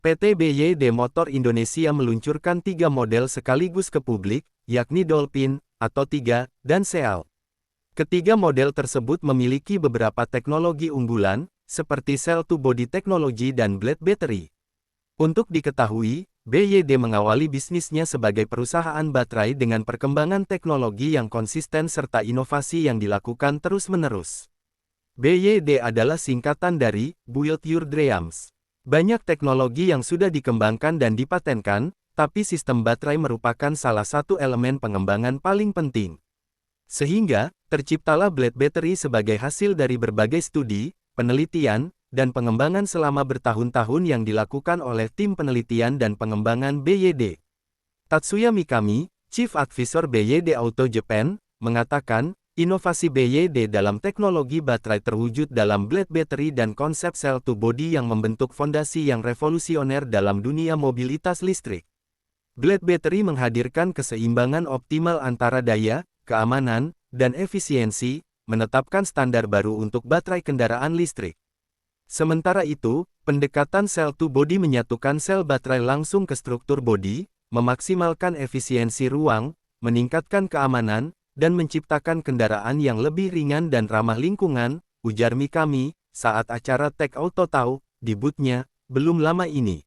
PT BYD Motor Indonesia meluncurkan 3 model sekaligus ke publik, yakni Dolphin, ATO3, dan Seal. Ketiga model tersebut memiliki beberapa teknologi unggulan, seperti cell-to-body technology dan blade battery. Untuk diketahui, BYD mengawali bisnisnya sebagai perusahaan baterai dengan perkembangan teknologi yang konsisten serta inovasi yang dilakukan terus-menerus. BYD adalah singkatan dari Build Your Dreams. Banyak teknologi yang sudah dikembangkan dan dipatenkan, tapi sistem baterai merupakan salah satu elemen pengembangan paling penting. Sehingga, terciptalah blade battery sebagai hasil dari berbagai studi, penelitian, dan pengembangan selama bertahun-tahun yang dilakukan oleh tim penelitian dan pengembangan BYD. Tatsuya Mikami, Chief Advisor BYD Auto Japan, mengatakan, inovasi BYD dalam teknologi baterai terwujud dalam blade battery dan konsep cell-to-body yang membentuk fondasi yang revolusioner dalam dunia mobilitas listrik. Blade battery menghadirkan keseimbangan optimal antara daya, keamanan, dan efisiensi, menetapkan standar baru untuk baterai kendaraan listrik. Sementara itu, pendekatan cell-to-body menyatukan sel baterai langsung ke struktur bodi, memaksimalkan efisiensi ruang, meningkatkan keamanan, dan menciptakan kendaraan yang lebih ringan dan ramah lingkungan, ujar Mikami, saat acara Tech Auto Show, di booth-nya, belum lama ini.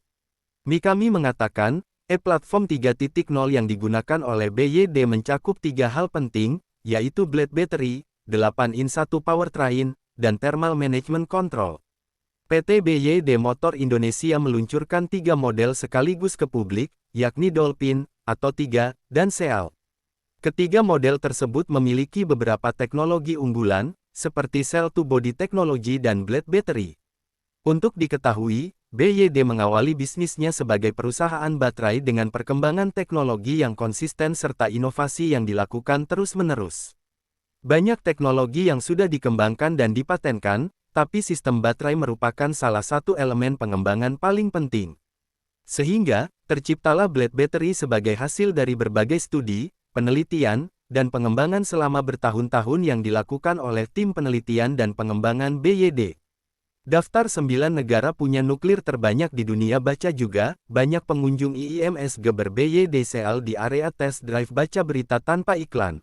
Mikami mengatakan, platform 3.0 yang digunakan oleh BYD mencakup 3 hal penting, yaitu blade battery, 8-in-1 powertrain, dan thermal management control. PT BYD Motor Indonesia meluncurkan 3 model sekaligus ke publik, yakni Dolphin, ATO3, dan Seal. Ketiga model tersebut memiliki beberapa teknologi unggulan, seperti cell-to-body technology dan blade battery. Untuk diketahui, BYD mengawali bisnisnya sebagai perusahaan baterai dengan perkembangan teknologi yang konsisten serta inovasi yang dilakukan terus-menerus. Banyak teknologi yang sudah dikembangkan dan dipatenkan, tapi sistem baterai merupakan salah satu elemen pengembangan paling penting. Sehingga, terciptalah blade battery sebagai hasil dari berbagai studi, penelitian, dan pengembangan selama bertahun-tahun yang dilakukan oleh tim penelitian dan pengembangan BYD. Daftar 9 negara punya nuklir terbanyak di dunia. Baca juga, banyak pengunjung IIMSG ber-BYD Seal di area test drive. Baca berita tanpa iklan.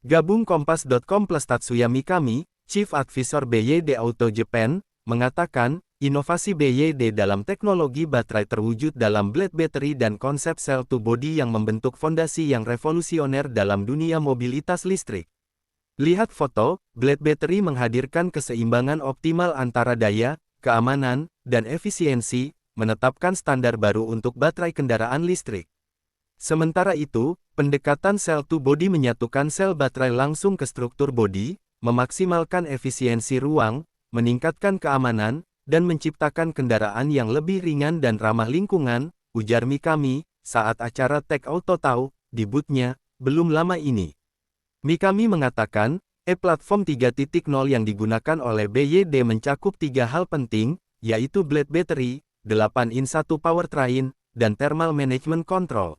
Gabung Kompas.com. Tatsuya Mikami, Chief Advisor BYD Auto Japan, mengatakan, inovasi BYD dalam teknologi baterai terwujud dalam blade battery dan konsep cell-to-body yang membentuk fondasi yang revolusioner dalam dunia mobilitas listrik. Lihat foto, blade battery menghadirkan keseimbangan optimal antara daya, keamanan, dan efisiensi, menetapkan standar baru untuk baterai kendaraan listrik. Sementara itu, pendekatan cell-to-body menyatukan sel baterai langsung ke struktur bodi, memaksimalkan efisiensi ruang, meningkatkan keamanan, dan menciptakan kendaraan yang lebih ringan dan ramah lingkungan, ujar Mikami, saat acara Tech Auto Show, di booth-nya, belum lama ini. Mikami mengatakan, platform 3.0 yang digunakan oleh BYD mencakup 3 hal penting, yaitu blade battery, 8-in-1 powertrain, dan thermal management control.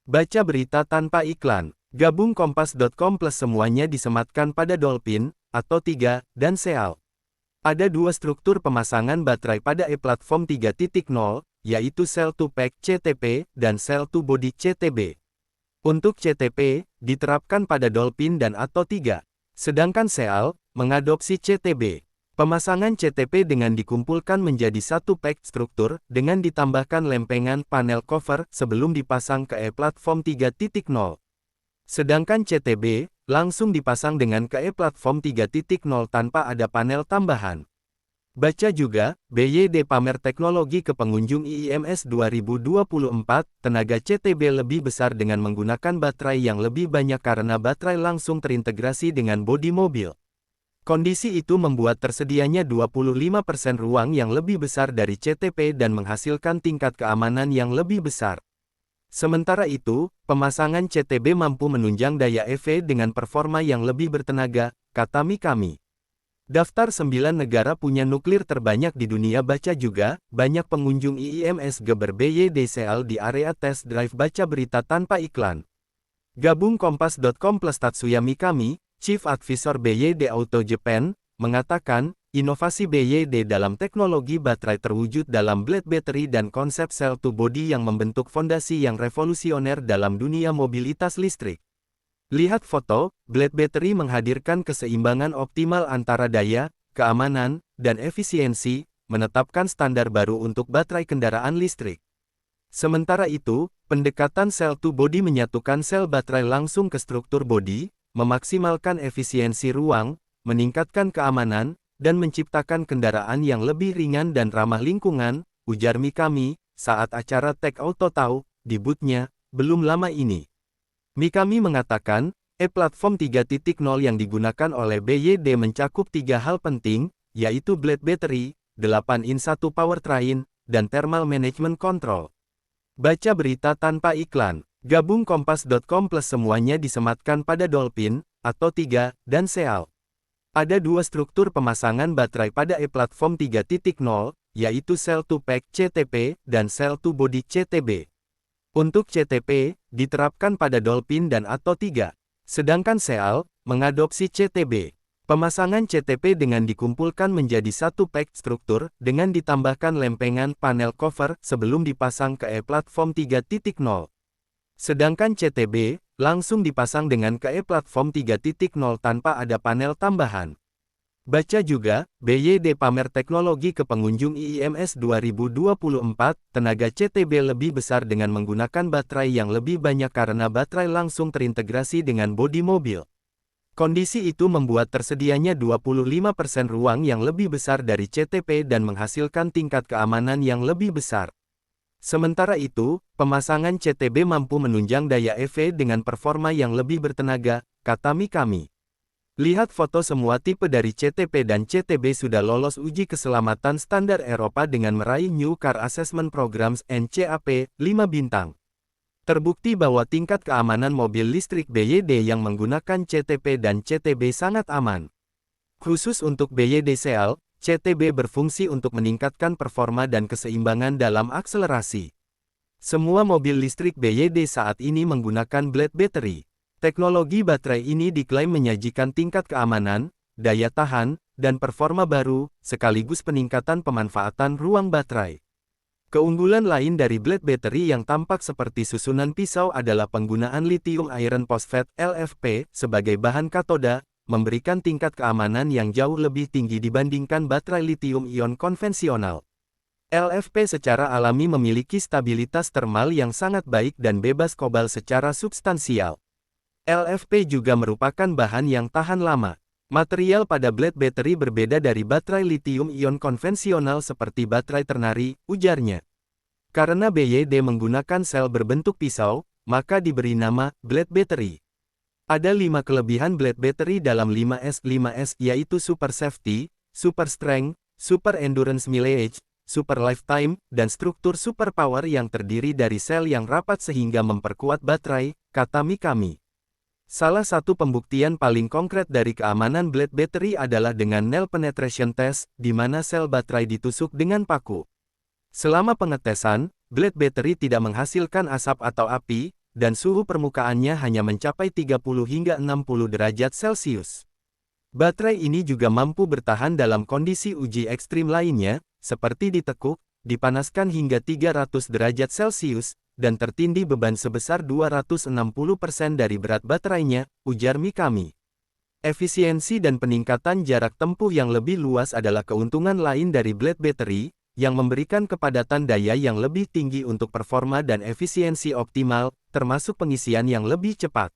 Baca berita tanpa iklan. Gabung Kompas.com. Semuanya disematkan pada Dolphin, ATO3, dan Seal. Ada 2 struktur pemasangan baterai pada platform 3.0, yaitu Cell-to-Pack (CTP) dan Cell-to-Body (CTB). Untuk CTP, diterapkan pada Dolphin dan ATO3. Sedangkan Seal, mengadopsi CTB. Pemasangan CTP dengan dikumpulkan menjadi satu pack struktur, dengan ditambahkan lempengan panel cover sebelum dipasang ke platform 3.0. Sedangkan CTB, langsung dipasang dengan ke platform 3.0 tanpa ada panel tambahan. Baca juga, BYD pamer teknologi ke pengunjung IIMS 2024, tenaga CTB lebih besar dengan menggunakan baterai yang lebih banyak karena baterai langsung terintegrasi dengan bodi mobil. Kondisi itu membuat tersedianya 25% ruang yang lebih besar dari CTP dan menghasilkan tingkat keamanan yang lebih besar. Sementara itu, pemasangan CTB mampu menunjang daya EV dengan performa yang lebih bertenaga, kata Mikami. Daftar 9 negara punya nuklir terbanyak di dunia. Baca juga, banyak pengunjung IIMSG ber-BYD Seal di area test drive. Baca berita tanpa iklan. Gabung Kompas.com. Tatsuya Mikami, Chief Advisor BYD Auto Japan, mengatakan, Inovasi BYD dalam teknologi baterai terwujud dalam blade battery dan konsep cell to body yang membentuk fondasi yang revolusioner dalam dunia mobilitas listrik. Lihat foto, blade battery menghadirkan keseimbangan optimal antara daya, keamanan, dan efisiensi, menetapkan standar baru untuk baterai kendaraan listrik. Sementara itu, pendekatan cell to body menyatukan sel baterai langsung ke struktur bodi, memaksimalkan efisiensi ruang, meningkatkan keamanan, dan menciptakan kendaraan yang lebih ringan dan ramah lingkungan, ujar Mikami, saat acara Tech Auto Show, di booth-nya, belum lama ini. Mikami mengatakan, e-platform 3.0 yang digunakan oleh BYD mencakup 3 hal penting, yaitu blade battery, 8-in-1 powertrain, dan thermal management control. Baca berita tanpa iklan. Gabung Kompas.com plus semuanya disematkan pada Dolphin, atau 3, dan Seal. Ada dua struktur pemasangan baterai pada e-platform 3.0, yaitu Cell to Pack (CTP) dan Cell to Body (CTB). Untuk CTP, diterapkan pada Dolphin dan Atto 3. Sedangkan Seal, mengadopsi CTB. Pemasangan CTP dengan dikumpulkan menjadi satu pack struktur, dengan ditambahkan lempengan panel cover sebelum dipasang ke e-platform 3.0. Sedangkan CTB, langsung dipasang dengan ke e-platform 3.0 tanpa ada panel tambahan. Baca juga, BYD pamer teknologi ke pengunjung IIMS 2024, tenaga CTB lebih besar dengan menggunakan baterai yang lebih banyak karena baterai langsung terintegrasi dengan bodi mobil. Kondisi itu membuat tersedianya 25% ruang yang lebih besar dari CTP dan menghasilkan tingkat keamanan yang lebih besar. Sementara itu, pemasangan CTB mampu menunjang daya EV dengan performa yang lebih bertenaga, kata Mikami. Lihat foto semua tipe dari CTP dan CTB sudah lolos uji keselamatan standar Eropa dengan meraih New Car Assessment Programs NCAP 5 bintang. Terbukti bahwa tingkat keamanan mobil listrik BYD yang menggunakan CTP dan CTB sangat aman. Khusus untuk BYD Seal, CTB berfungsi untuk meningkatkan performa dan keseimbangan dalam akselerasi. Semua mobil listrik BYD saat ini menggunakan blade battery. Teknologi baterai ini diklaim menyajikan tingkat keamanan, daya tahan, dan performa baru, sekaligus peningkatan pemanfaatan ruang baterai. Keunggulan lain dari blade battery yang tampak seperti susunan pisau adalah penggunaan lithium iron phosphate (LFP) sebagai bahan katoda, memberikan tingkat keamanan yang jauh lebih tinggi dibandingkan baterai lithium-ion konvensional. LFP secara alami memiliki stabilitas termal yang sangat baik dan bebas kobal secara substansial. LFP juga merupakan bahan yang tahan lama. Material pada blade battery berbeda dari baterai lithium-ion konvensional seperti baterai ternari, ujarnya. Karena BYD menggunakan sel berbentuk pisau, maka diberi nama blade battery. Ada 5 kelebihan blade battery dalam 5S yaitu Super Safety, Super Strength, Super Endurance Mileage, Super Lifetime, dan struktur Super Power yang terdiri dari sel yang rapat sehingga memperkuat baterai, kata Mikami. Salah satu pembuktian paling konkret dari keamanan blade battery adalah dengan nail penetration test, di mana sel baterai ditusuk dengan paku. Selama pengetesan, blade battery tidak menghasilkan asap atau api, dan suhu permukaannya hanya mencapai 30 hingga 60 derajat Celcius. Baterai ini juga mampu bertahan dalam kondisi uji ekstrim lainnya, seperti ditekuk, dipanaskan hingga 300 derajat Celcius, dan tertindih beban sebesar 260% dari berat baterainya, ujar Mikami. Efisiensi dan peningkatan jarak tempuh yang lebih luas adalah keuntungan lain dari blade battery, yang memberikan kepadatan daya yang lebih tinggi untuk performa dan efisiensi optimal, termasuk pengisian yang lebih cepat.